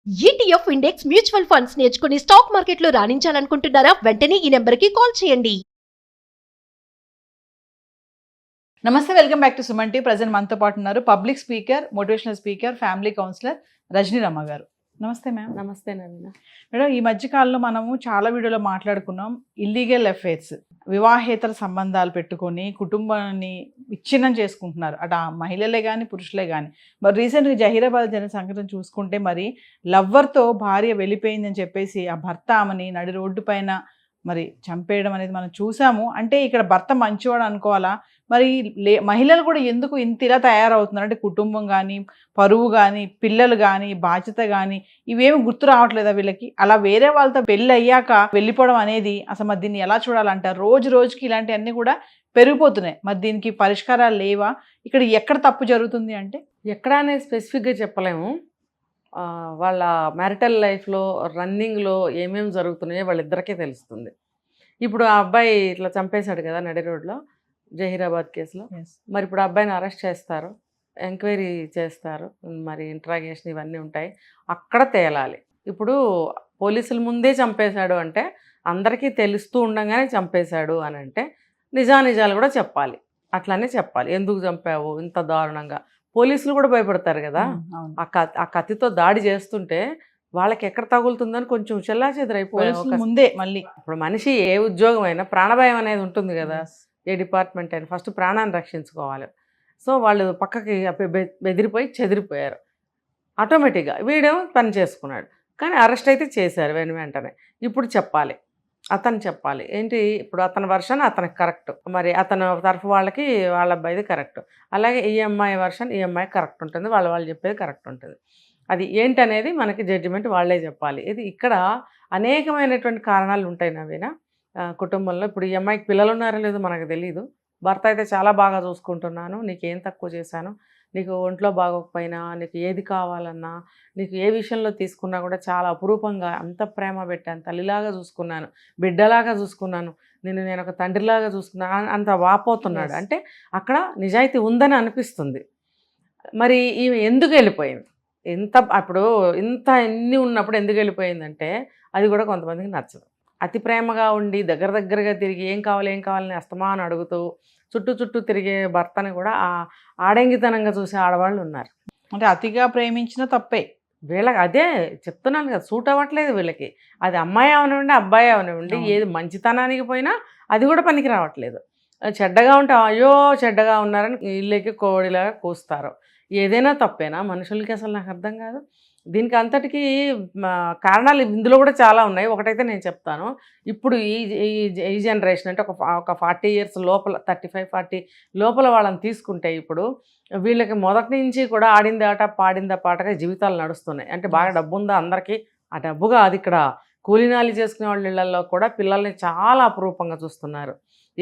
ETF index mutual funds నేర్చుకుని stock మార్కెట్లో రాణించాలనుకుంటున్నారా? వెంటనే ఈ నెంబర్కి కాల్ చేయండి. నమస్తే, welcome back to Suman T. Present మనతో పాటు ఉన్నారు public speaker, motivational speaker, family counsellor Rajani Ramma గారు. నమస్తే మ్యామ్. నమస్తే నవీన. మేడం, ఈ మధ్య కాలంలో మనము చాలా వీడియోలో మాట్లాడుకున్నాం ఇల్లీగల్ అఫైర్స్, వివాహేతర సంబంధాలు పెట్టుకొని కుటుంబాన్ని విచ్ఛిన్నం చేసుకుంటున్నారు, అటు ఆ మహిళలే కానీ పురుషులే కానీ. మరి రీసెంట్గా జహీరాబాద్ జరిగిన సంఘటన చూసుకుంటే, మరి లవ్వర్తో భార్య వెళ్ళిపోయిందని చెప్పేసి ఆ భర్త ఆమెని నడి రోడ్డు పైన మరి చంపేయడం అనేది మనం చూసాము. అంటే ఇక్కడ భర్త మంచివాడు అనుకోవాలా? మరి మహిళలు కూడా ఎందుకు ఇంత ఇలా తయారవుతున్నారు? అంటే కుటుంబం కానీ, పరువు కానీ, పిల్లలు కానీ, బాధ్యత కానీ ఇవేమి గుర్తు రావట్లేదా వీళ్ళకి? అలా వేరే వాళ్ళతో పెళ్ళి అయ్యాక వెళ్ళిపోవడం అనేది అసలు మరి దీన్ని ఎలా చూడాలంటారు? రోజు రోజుకి ఇలాంటివన్నీ కూడా పెరిగిపోతున్నాయి. మరి దీనికి పరిష్కారాలు లేవా? ఇక్కడ ఎక్కడ తప్పు జరుగుతుంది అంటే ఎక్కడ అనేది స్పెసిఫిక్గా చెప్పలేము. వాళ్ళ మ్యారిటల్ లైఫ్లో రన్నింగ్లో ఏమేమి జరుగుతున్నాయో వాళ్ళిద్దరికీ తెలుస్తుంది. ఇప్పుడు ఆ అబ్బాయి ఇట్లా చంపేశాడు కదా నడి రోడ్లో, జహీరాబాద్ కేసులో. మరి ఇప్పుడు అబ్బాయిని అరెస్ట్ చేస్తారు, ఎంక్వైరీ చేస్తారు, మరి ఇంట్రాగేషన్ ఇవన్నీ ఉంటాయి, అక్కడ తేలాలి. ఇప్పుడు పోలీసుల ముందే చంపేశాడు అంటే, అందరికీ తెలుస్తూ ఉండగానే చంపేశాడు అని అంటే నిజానిజాలు కూడా చెప్పాలి. అట్లానే చెప్పాలి, ఎందుకు చంపావు ఇంత దారుణంగా. పోలీసులు కూడా భయపడతారు కదా. ఆ కత్తితో దాడి చేస్తుంటే వాళ్ళకి ఎక్కడ తగులుతుందని కొంచెం చెల్లాచెదరైపోయారు ముందే. మళ్ళీ ఇప్పుడు మనిషి ఏ ఉద్యోగం అయినా ప్రాణభయం అనేది ఉంటుంది కదా, ఏ డిపార్ట్మెంట్ అయినా ఫస్ట్ ప్రాణాన్ని రక్షించుకోవాలి. సో వాళ్ళు పక్కకి బెదిరిపోయి చెదిరిపోయారు. ఆటోమేటిక్గా వీడేమో పని చేసుకున్నాడు, కానీ అరెస్ట్ అయితే చేశారు వెంటనే. ఇప్పుడు చెప్పాలి, అతను చెప్పాలి ఏంటి, ఇప్పుడు అతని వర్షన్ అతనికి కరెక్ట్, మరి అతను తరఫు వాళ్ళకి వాళ్ళ అబ్బాయిది కరెక్ట్, అలాగే ఈఎంఐ వర్షన్ ఈఎంఐ కరెక్ట్ ఉంటుంది, వాళ్ళు చెప్పేది కరెక్ట్ ఉంటుంది. అది ఏంటనేది మనకి జడ్జిమెంట్ వాళ్ళే చెప్పాలి. ఇది ఇక్కడ అనేకమైనటువంటి కారణాలు ఉంటాయి నవీన కుటుంబంలో. ఇప్పుడు ఈ అమ్మాయికి పిల్లలు ఉన్నారో లేదో మనకు తెలియదు. భర్త అయితే చాలా బాగా చూసుకుంటున్నాను, నీకేం తక్కువ చేశాను, నీకు ఒంట్లో బాగోకపోయినా, నీకు ఏది కావాలన్నా, నీకు ఏ విషయంలో తీసుకున్నా కూడా చాలా అపురూపంగా అంత ప్రేమ పెట్టాను, తల్లిలాగా చూసుకున్నాను, బిడ్డలాగా చూసుకున్నాను, నేను ఒక తండ్రిలాగా చూసుకున్నాను అంత వాపోతున్నాడు. అంటే అక్కడ నిజాయితీ ఉందని అనిపిస్తుంది. మరి ఈమె ఎందుకు వెళ్ళిపోయింది? అప్పుడు ఎన్ని ఉన్నప్పుడు ఎందుకు వెళ్ళిపోయిందంటే అది కూడా కొంతమందికి నచ్చదు. అతి ప్రేమగా ఉండి దగ్గరగా తిరిగి ఏం కావాలని అస్తమానం అడుగుతూ చుట్టూ తిరిగే భర్తని కూడా ఆడంగితనంగా చూసే ఆడవాళ్ళు ఉన్నారు. అంటే అతిగా ప్రేమించిన తప్పే. వీళ్ళకి అదే చెప్తున్నాను కదా, సూట్ అవ్వట్లేదు వీళ్ళకి. అది అమ్మాయి అవనివ్వండి, అబ్బాయి అవనివ్వండి, ఏది మంచితనానికి పోయినా అది కూడా పనికి రావట్లేదు. చెడ్డగా ఉంటే అయ్యో చెడ్డగా ఉన్నారని ఇళ్ళకి కోడిలాగా కూస్తారు. ఏదైనా తప్పేనా మనుషులకి? అసలు నాకు అర్థం కాదు. దీనికి అంతటికీ కారణాలు ఇందులో కూడా చాలా ఉన్నాయి. ఒకటైతే నేను చెప్తాను, ఇప్పుడు ఈ జనరేషన్ అంటే ఒక 40 years లోపల, 35-40 లోపల వాళ్ళని తీసుకుంటే ఇప్పుడు వీళ్ళకి మొదటి నుంచి కూడా ఆడింది ఆట పాడిందా పాటగా జీవితాలు నడుస్తున్నాయి. అంటే బాగా డబ్బు ఉందా అందరికీ? ఆ డబ్బుగా అది ఇక్కడ కూలీనాలి చేసుకునే వాళ్ళ ఇళ్లలో కూడా పిల్లల్ని చాలా అపురూపంగా చూస్తున్నారు.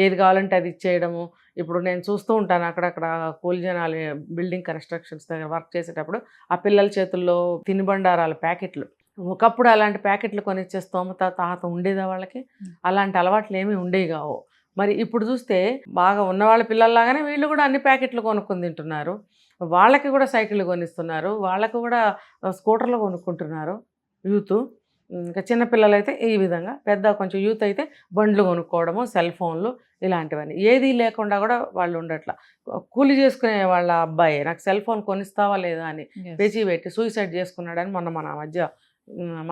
ఏది కావాలంటే అది ఇచ్చేయడము. ఇప్పుడు నేను చూస్తూ ఉంటాను అక్కడక్కడ కూలి జనాలు బిల్డింగ్ కన్స్ట్రక్షన్స్ దగ్గర వర్క్ చేసేటప్పుడు ఆ పిల్లల చేతుల్లో తినుబండారాల ప్యాకెట్లు. ఒకప్పుడు అలాంటి ప్యాకెట్లు కొనిచ్చే స్తోమత తాహత ఉండేదా వాళ్ళకి? అలాంటి అలవాట్లు ఏమీ ఉండేవి కావు. మరి ఇప్పుడు చూస్తే బాగా ఉన్నవాళ్ళ పిల్లల్లాగానే వీళ్ళు కూడా అన్ని ప్యాకెట్లు కొనుక్కొని తింటున్నారు. వాళ్ళకి కూడా సైకిళ్ళు కొనిస్తున్నారు, వాళ్ళకు కూడా స్కూటర్లు కొనుక్కుంటున్నారు యూత్. ఇంకా చిన్నపిల్లలు అయితే ఈ విధంగా, పెద్ద కొంచెం యూత్ అయితే బండ్లు కొనుక్కోవడము, సెల్ ఫోన్లు ఇలాంటివన్నీ. ఏదీ లేకుండా కూడా వాళ్ళు ఉండట్లా. కూలి చేసుకునే వాళ్ళ అబ్బాయి నాకు సెల్ ఫోన్ కొనిస్తావా లేదా అని పేచీ పెట్టి సూసైడ్ చేసుకున్నాడని మన మధ్య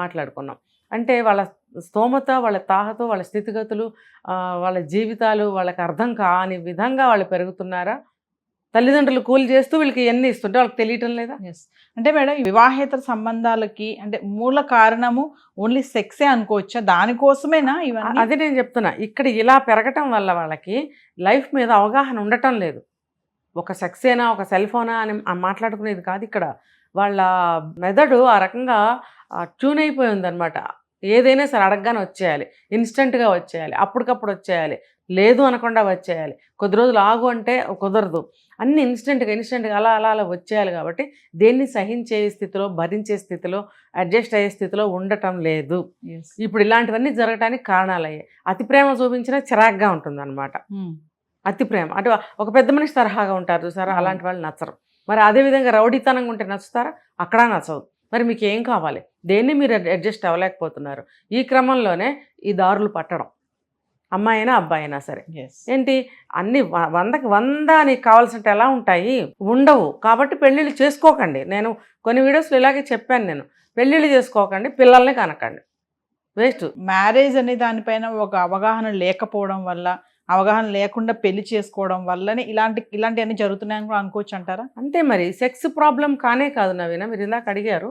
మాట్లాడుకున్నాం. అంటే వాళ్ళ స్తోమత, వాళ్ళ తాహత, వాళ్ళ స్థితిగతులు, వాళ్ళ జీవితాలు వాళ్ళకి అర్థం కాని విధంగా వాళ్ళు పెరుగుతున్నారా? తల్లిదండ్రులు కూలి చేస్తూ వీళ్ళకి ఎన్ని ఇస్తుంటే వాళ్ళకి తెలియటం లేదా? అంటే మేడం, వివాహేతర సంబంధాలకి అంటే మూల కారణము ఓన్లీ సెక్సే అనుకోవచ్చా? దానికోసమేనా ఇవన్నీ? అదే నేను చెప్తున్నా, ఇక్కడ ఇలా పెరగటం వల్ల వాళ్ళకి లైఫ్ మీద అవగాహన ఉండటం లేదు. ఒక సెక్సేనా ఒక సెల్ ఫోనా అని మాట్లాడుకునేది కాదు ఇక్కడ. వాళ్ళ మెదడు ఆ రకంగా ట్యూన్ అయిపోయి ఉందన్నమాట. ఏదైనా సరే అడగగానే వచ్చేయాలి, ఇన్స్టెంట్గా వచ్చేయాలి, అప్పటికప్పుడు వచ్చేయాలి, లేదు అనకుండా వచ్చేయాలి. కొద్ది రోజులు ఆగు అంటే కుదరదు, అన్ని ఇన్స్టెంట్గా అలా వచ్చేయాలి. కాబట్టి దేన్ని సహించే స్థితిలో, భరించే స్థితిలో, అడ్జస్ట్ అయ్యే స్థితిలో ఉండటం లేదు. ఇప్పుడు ఇలాంటివన్నీ జరగటానికి కారణాలు అయ్యాయి. అతి ప్రేమ చూపించినా చిరాగ్గా ఉంటుందన్నమాట. అతి ప్రేమ అంటే ఒక పెద్ద మనిషి తరహాగా ఉంటారు చూసారా, అలాంటి వాళ్ళు నచ్చరు. మరి అదేవిధంగా రౌడీతనంగా ఉంటే నచ్చుతారా? అక్కడ నచ్చవు. మరి మీకు ఏం కావాలి, దేన్ని మీరు అడ్జస్ట్ అవ్వలేకపోతున్నారు. ఈ క్రమంలోనే ఈ దారులు పట్టడం, అమ్మాయి అయినా అబ్బాయి అయినా సరే. ఏంటి అన్ని 100కి 100 నీకు కావాల్సినట్టు ఎలా ఉంటాయి, ఉండవు. కాబట్టి పెళ్ళిళ్ళు చేసుకోకండి. నేను కొన్ని వీడియోస్లో ఇలాగే చెప్పాను, నేను పెళ్ళిళ్ళు చేసుకోకండి, పిల్లల్ని కనకండి, వేస్ట్. మ్యారేజ్ అనే దానిపైన ఒక అవగాహన లేకపోవడం వల్ల, అవగాహన లేకుండా పెళ్లి చేసుకోవడం వల్లనే ఇలాంటివన్నీ జరుగుతున్నాయని కూడా అనుకోవచ్చు అంటారా? అంతే మరి. సెక్స్ ప్రాబ్లం కానే కాదు నవీన, మీరు ఇందాక అడిగారు.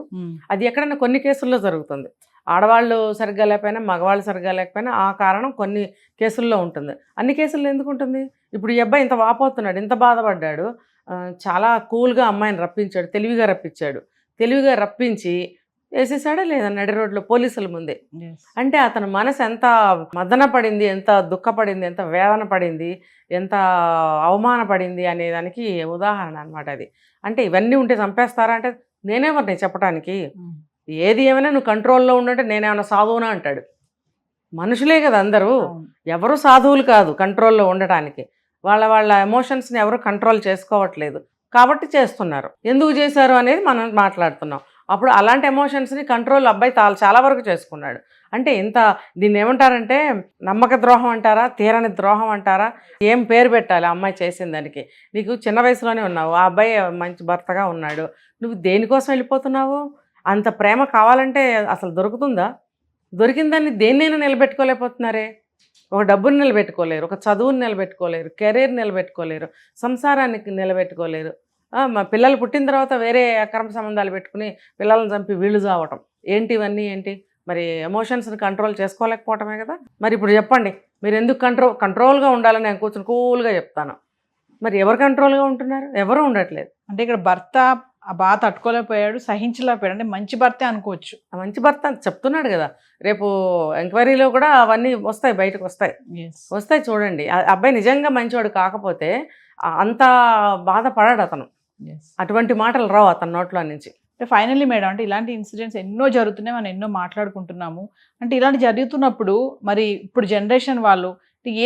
అది ఎక్కడైనా కొన్ని కేసుల్లో జరుగుతుంది. ఆడవాళ్ళు సరిగ్గా లేకపోయినా, మగవాళ్ళు సరిగ్గా లేకపోయినా ఆ కారణం కొన్ని కేసుల్లో ఉంటుంది. అన్ని కేసుల్లో ఎందుకు ఉంటుంది? ఇప్పుడు ఈ అబ్బాయి ఇంత వాపోతున్నాడు, ఇంత బాధపడ్డాడు, చాలా కూల్గా అమ్మాయిని రప్పించాడు, తెలివిగా రప్పించి వేసేసాడా లేదా నడి రోడ్లో పోలీసుల ముందే. అంటే అతని మనసు ఎంత మదన పడింది, ఎంత దుఃఖపడింది, ఎంత వేదన పడింది, ఎంత అవమానపడింది అనేదానికి ఉదాహరణ అనమాట అది. అంటే ఇవన్నీ ఉంటే చంపేస్తారా అంటే నేనేమన్నా చెప్పడానికి? ఏది ఏమైనా నువ్వు కంట్రోల్లో ఉండంటే నేనేమన్నా సాధువునా అంటాడు. మనుషులే కదా అందరూ, ఎవరు సాధువులు కాదు కంట్రోల్లో ఉండటానికి. వాళ్ళ ఎమోషన్స్ని ఎవరు కంట్రోల్ చేసుకోవట్లేదు కాబట్టి చేస్తున్నారు. ఎందుకు చేశారు అనేది మనం మాట్లాడుతున్నాం. అప్పుడు అలాంటి ఎమోషన్స్ని కంట్రోల్ అబ్బాయి చాలా వరకు చేసుకున్నాడు. అంటే ఇంత దీన్ని ఏమంటారంటే నమ్మక ద్రోహం అంటారా, తీరని ద్రోహం అంటారా, ఏం పేరు పెట్టాలి అమ్మాయి చేసిన దానికి? నీకు చిన్న వయసులోనే ఉన్నావు, ఆ అబ్బాయి మంచి భర్తగా ఉన్నాడు, నువ్వు దేనికోసం వెళ్ళిపోతున్నావు? అంత ప్రేమ కావాలంటే అసలు దొరుకుతుందా? దొరికిన దాన్ని దేన్నైనా నిలబెట్టుకోలేకపోతున్నారే. ఒక డబ్బుని నిలబెట్టుకోలేరు, ఒక చదువుని నిలబెట్టుకోలేరు, కెరీర్ నిలబెట్టుకోలేరు, సంసారానికి నిలబెట్టుకోలేరు. మా పిల్లలు పుట్టిన తర్వాత వేరే అక్రమ సంబంధాలు పెట్టుకుని పిల్లల్ని చంపి వీళ్ళు చావటం ఏంటి? ఇవన్నీ ఏంటి? మరి ఎమోషన్స్ని కంట్రోల్ చేసుకోలేకపోవటమే కదా. మరి ఇప్పుడు చెప్పండి, మీరు ఎందుకు కంట్రోల్గా ఉండాలని నేను కూర్చొని కూల్గా చెప్తాను. మరి ఎవరు కంట్రోల్గా ఉంటున్నారు? ఎవరు ఉండట్లేదు. అంటే ఇక్కడ భర్త ఆ బాధ తట్టుకోలేకపోయాడు, సహించలేకపోయాడు, అంటే మంచి భర్తే అనుకోవచ్చు. ఆ మంచి భర్త చెప్తున్నాడు కదా, రేపు ఎంక్వైరీలో కూడా అవన్నీ వస్తాయి, బయటకు వస్తాయి చూడండి. అబ్బాయి నిజంగా మంచివాడు కాకపోతే అంత బాధపడాడు అతను, అటువంటి మాటలు రావు అతని నోట్లో నుంచి. అంటే ఫైనల్లీ మేడం, అంటే ఇలాంటి ఇన్సిడెంట్స్ ఎన్నో జరుగుతున్నాయి, మనం ఎన్నో మాట్లాడుకుంటున్నాము. అంటే ఇలాంటి జరుగుతున్నప్పుడు మరి ఇప్పుడు జనరేషన్ వాళ్ళు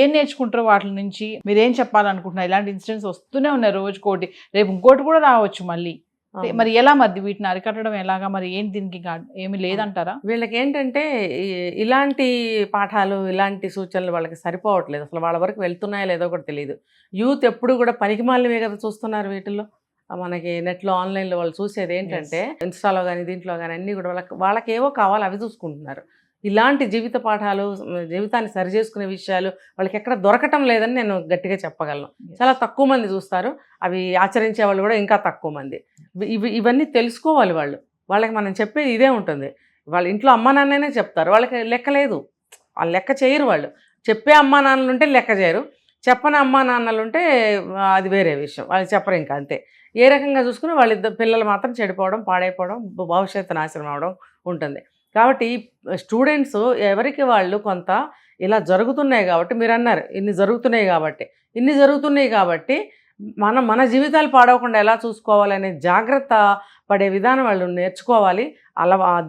ఏం నేర్చుకుంటారో వాటి నుంచి మీరేం చెప్పాలనుకుంటున్నారు? ఇలాంటి ఇన్సిడెంట్స్ వస్తూనే ఉన్నాయి రోజుకోటి, రేపు ఇంకోటి కూడా రావచ్చు మళ్ళీ. మరి ఎలా మరి వీటిని అరికట్టడం ఎలాగా? మరి ఏంటి దీనికి ఏమి లేదంటారా? వీళ్ళకి ఏంటంటే ఇలాంటి పాఠాలు, ఇలాంటి సూచనలు వాళ్ళకి సరిపోవట్లేదు. అసలు వాళ్ళ వరకు వెళ్తున్నాయో లేదో కూడా తెలియదు. యూత్ ఎప్పుడు కూడా పనికిమాలినవే కదా చూస్తున్నారు వీటిల్లో. మనకి నెట్లో, ఆన్లైన్లో వాళ్ళు చూసేది ఏంటంటే ఇన్స్టాలో కానీ దీంట్లో కానీ అన్నీ కూడా వాళ్ళకి ఏవో కావాలి అవి చూసుకుంటున్నారు. ఇలాంటి జీవిత పాఠాలు, జీవితాన్ని సరిచేసుకునే విషయాలు వాళ్ళకి ఎక్కడ దొరకటం లేదని నేను గట్టిగా చెప్పగలను. చాలా తక్కువ మంది చూస్తారు, అవి ఆచరించే వాళ్ళు కూడా ఇంకా తక్కువ మంది. ఇవన్నీ తెలుసుకోవాలి వాళ్ళకి మనం చెప్పేది ఇదే ఉంటుంది. వాళ్ళ ఇంట్లో అమ్మా నాన్ననే చెప్తారు, వాళ్ళకి లెక్క లేదు, వాళ్ళు లెక్క చేయరు. వాళ్ళు చెప్పే అమ్మా నాన్నలు ఉంటే లెక్క చేయరు, చెప్పని అమ్మా నాన్నలు ఉంటే అది వేరే విషయం, వాళ్ళు చెప్పరు ఇంకా అంతే. ఏ రకంగా చూసుకుని వాళ్ళిద్దరు పిల్లలు మాత్రం చెడిపోవడం, పాడైపోవడం, భవిష్యత్తు నాశనం అవడం ఉంటుంది. కాబట్టి స్టూడెంట్స్ ఎవరికి వాళ్ళు కొంత ఇలా జరుగుతున్నాయి కాబట్టి, మీరు అన్నారు ఇన్ని జరుగుతున్నాయి కాబట్టి మన జీవితాలు పాడవకుండా ఎలా చూసుకోవాలనే జాగ్రత్త పడే విధానం వాళ్ళు నేర్చుకోవాలి,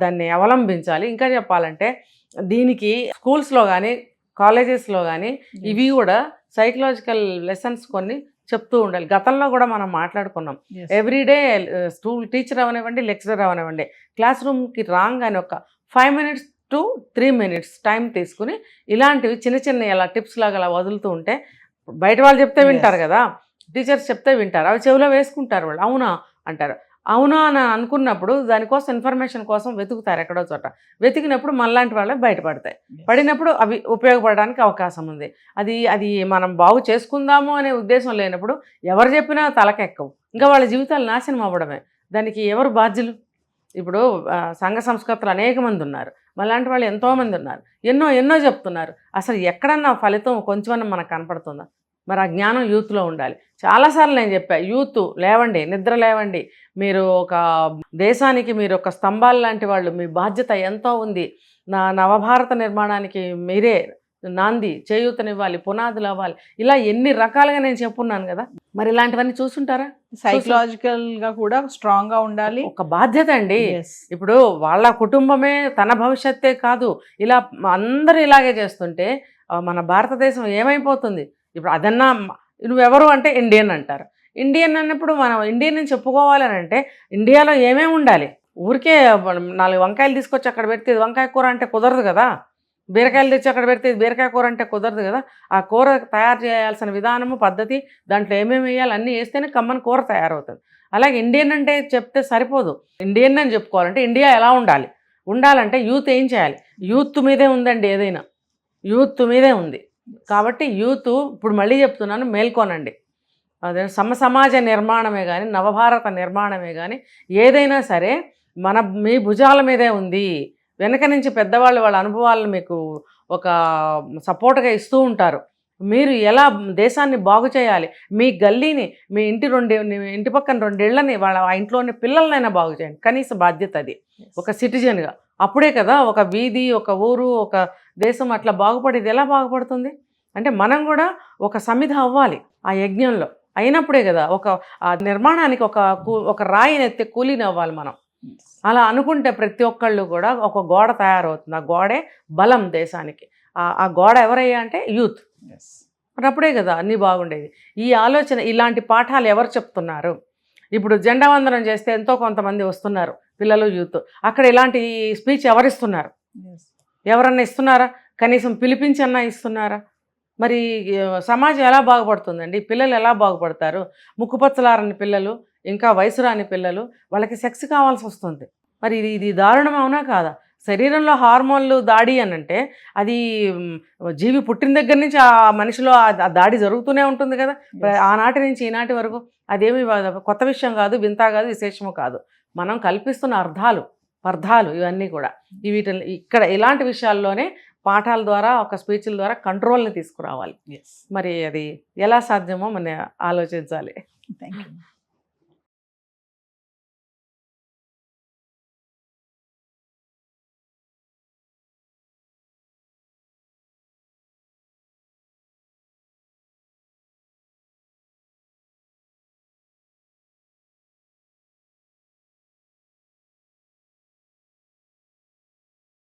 దాన్ని అవలంబించాలి. ఇంకా చెప్పాలంటే దీనికి స్కూల్స్లో కానీ కాలేజెస్లో కానీ ఇవి కూడా సైకలాజికల్ లెసన్స్ కొన్ని చెప్తూ ఉండాలి. గతంలో కూడా మనం మాట్లాడుకున్నాం. ఎవ్రీడే స్కూల్ టీచర్ అవనివ్వండి, లెక్చరర్ అవనివ్వండి, క్లాస్ రూమ్కి రాగానే ఒక 5 minutes to 3 minutes టైం తీసుకుని ఇలాంటివి చిన్న ఇలా టిప్స్ లాగా అలా వదులుతూ ఉంటే బయట వాళ్ళు చెప్తే వింటారు కదా, టీచర్స్ చెప్తే వింటారు, అవి చెవిలో వేసుకుంటారు వాళ్ళు. అవునా అంటారు. అవునా అని అనుకున్నప్పుడు దానికోసం ఇన్ఫర్మేషన్ కోసం వెతుకుతారు ఎక్కడో చోట. వెతికినప్పుడు మనలాంటి వాళ్ళే బయటపడతాయి. పడినప్పుడు అవి ఉపయోగపడడానికి అవకాశం ఉంది. అది మనం బాగు చేసుకుందాము అనే ఉద్దేశం లేనప్పుడు ఎవరు చెప్పినా తలకెక్కవు, ఇంకా వాళ్ళ జీవితాలు నాశనం అవ్వడమే. దానికి ఎవరు బాధ్యులు? ఇప్పుడు సంఘ సంస్కృతులు అనేక మంది ఉన్నారు, మనలాంటి వాళ్ళు ఎంతోమంది ఉన్నారు, ఎన్నో చెప్తున్నారు. అసలు ఎక్కడన్నా ఫలితం కొంచెమన్నా మనకు కనపడుతుందా? మరి ఆ జ్ఞానం యూత్లో ఉండాలి. చాలాసార్లు నేను చెప్పా, యూత్ లేవండి, నిద్ర లేవండి, మీరు ఒక దేశానికి మీరు ఒక స్తంభాలు లాంటి వాళ్ళు, మీ బాధ్యత ఎంతో ఉంది. నవభారత నిర్మాణానికి మీరే నాంది, చేయూతనివ్వాలి, పునాదులు అవ్వాలి, ఇలా ఎన్ని రకాలుగా నేను చెప్పున్నాను కదా. మరి ఇలాంటివన్నీ చూసుంటారా? సైకలాజికల్గా కూడా స్ట్రాంగ్గా ఉండాలి, ఒక బాధ్యత అండి. ఇప్పుడు వాళ్ళ కుటుంబమే తన భవిష్యత్తే కాదు, ఇలా అందరూ ఇలాగే చేస్తుంటే మన భారతదేశం ఏమైపోతుంది? ఇప్పుడు అదన్నా నువ్వెవరు అంటే ఇండియన్ అంటారు. ఇండియన్ అన్నప్పుడు మనం ఇండియన్ అని చెప్పుకోవాలని అంటే ఇండియాలో ఏమేమి ఉండాలి? ఊరికే 4 వంకాయలు తీసుకొచ్చి అక్కడ పెడితే ఇది వంకాయ కూర అంటే కుదరదు కదా, బీరకాయలు తెచ్చి అక్కడ పెడితే ఇది బీరకాయ కూర అంటే కుదరదు కదా. ఆ కూర తయారు చేయాల్సిన విధానము, పద్ధతి, దాంట్లో ఏమేమి వేయాలి అన్నీ వేస్తేనే కమ్మని కూర తయారవుతుంది. అలాగే ఇండియన్ అంటే చెప్తే సరిపోదు. ఇండియన్ అని చెప్పుకోవాలంటే ఇండియా ఎలా ఉండాలంటే యూత్ ఏం చేయాలి? యూత్ మీదే ఉందండి, ఏదైనా యూత్ మీదే ఉంది. కాబట్టి యూత్, ఇప్పుడు మళ్ళీ చెప్తున్నాను, మేల్కోనండి. అదే సమాజ నిర్మాణమే కానీ, నవభారత నిర్మాణమే కానీ ఏదైనా సరే మీ భుజాల మీదే ఉంది. వెనక నుంచి పెద్దవాళ్ళు వాళ్ళ అనుభవాలను మీకు ఒక సపోర్ట్గా ఇస్తూ ఉంటారు. మీరు ఎలా దేశాన్ని బాగు చేయాలి, మీ గల్లీని, మీ ఇంటి పక్కన 2 ఇళ్ళని, వాళ్ళ ఆ ఇంట్లోని పిల్లలనైనా బాగు చేయండి. కనీస బాధ్యత అది ఒక సిటిజన్గా. అప్పుడే కదా ఒక వీధి, ఒక ఊరు, ఒక దేశం అట్లా బాగుపడేది. ఎలా బాగుపడుతుంది అంటే మనం కూడా ఒక సమిధ అవ్వాలి ఆ యజ్ఞంలో. అయినప్పుడే కదా ఆ నిర్మాణానికి ఒక రాయిని ఎత్తే కూలీని అవ్వాలి మనం. అలా అనుకుంటే ప్రతి ఒక్కళ్ళు కూడా ఒక గోడ తయారవుతుంది. ఆ గోడే బలం దేశానికి. ఆ గోడ ఎవరయ్యా అంటే యూత్. అప్పుడే కదా అన్నీ బాగుండేది. ఈ ఆలోచన, ఇలాంటి పాఠాలు ఎవరు చెప్తున్నారు? ఇప్పుడు జెండా వందనం చేస్తే ఎంతో కొంతమంది వస్తున్నారు, పిల్లలు, యూత్. అక్కడ ఇలాంటి స్పీచ్ ఎవరిస్తున్నారు? ఎవరన్నా ఇస్తున్నారా? కనీసం పిలిపించన్నా ఇస్తున్నారా? మరి సమాజం ఎలా బాగుపడుతుందండి? పిల్లలు ఎలా బాగుపడతారు? ముక్కుపచ్చలారని పిల్లలు, ఇంకా వయసు రాని పిల్లలు, వాళ్ళకి సెక్స్ కావాల్సి వస్తుంది. మరి ఇది దారుణం అవునా కాదా? శరీరంలో హార్మోన్లు దాడి అనంటే అది జీవి పుట్టిన దగ్గర నుంచి ఆ మనిషిలో ఆ దాడి జరుగుతూనే ఉంటుంది కదా, ఆనాటి నుంచి ఈనాటి వరకు. అదేమి కొత్త విషయం కాదు, వింత కాదు, విశేషము కాదు. మనం కల్పిస్తున్న అర్థాలు ఇవన్నీ కూడా ఇక్కడ ఇలాంటి విషయాల్లోనే పాఠాల ద్వారా, ఒక స్పీచ్ల ద్వారా కంట్రోల్ని తీసుకురావాలి. మరి అది ఎలా సాధ్యమో మనం ఆలోచించాలి. Thank you.